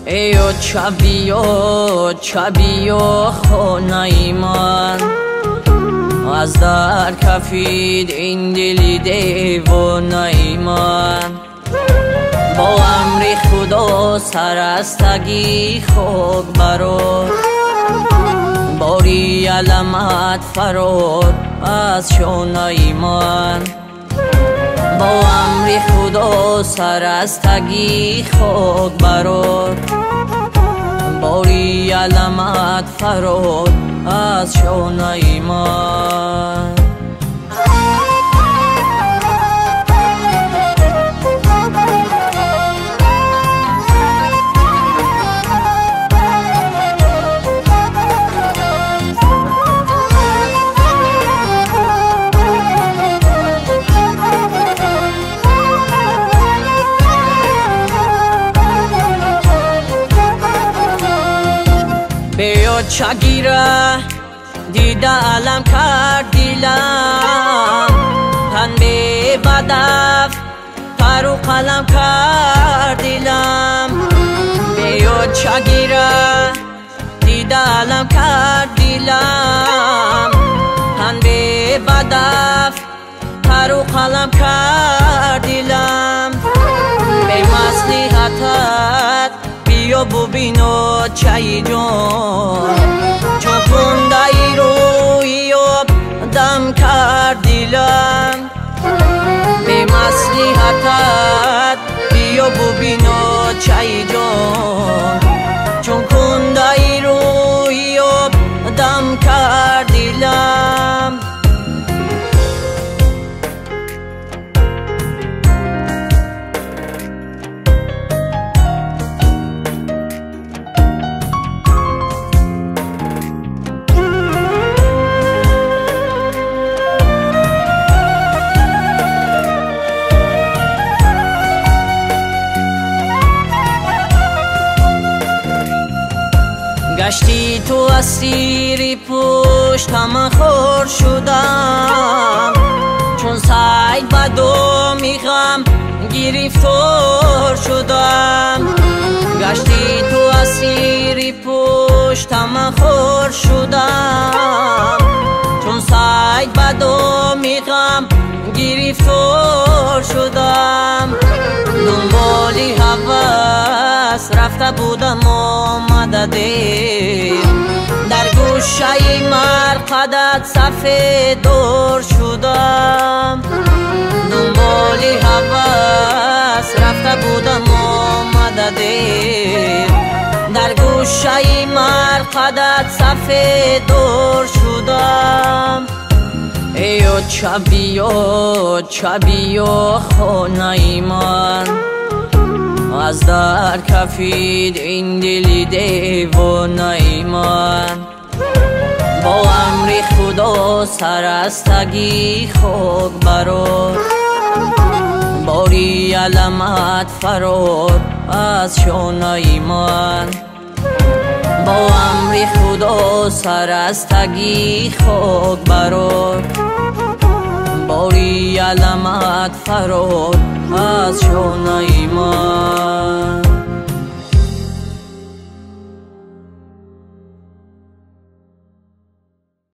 ایو چبیو خونه من، از در کفید این دلی دیوانه من. با امر خدا سرستگی خوک برد، باری علامت فرود از شانه من. با امر خدا سرستگی خوک برد، باری علامت فرود از شانه من. بیا چگیره دیده علم کرد دیلم، تن به بدف پر و قلم کرد دیلم. بیا چگیره دیده علم کرد دیلم، تن به بدف پر و قلم کرد دیلم. به مصلحتت بیا ببینو چای جان، چون تنده روی دم کرد دیلم. به مصلحتت بیا ببینو چای جان، چون کنده روی دم کرد دیلم. گشتی تو اسیری پشتم خور شدم، چون سعی بدو میخم گرفتار شدم. گشتی تو اسیری پشتم خور شدم، چون سعی بدو میخم گرفتار شدم. دنبالی هوس رفته بودم آمده، در گوشه مرقدت صفحه دور شدم. دنبالی هوس رفته بودم آمده، در گوشه مرقدت صفحه دور شدم. ایو چبیو خونه من، از در کفید این دلی دیوانه من. با امر خدا سرستگی خوک برد، باری علامت فرود از شانه من. با امر خدا سرستگی خوک برد، باری علامت فرود از شانه من.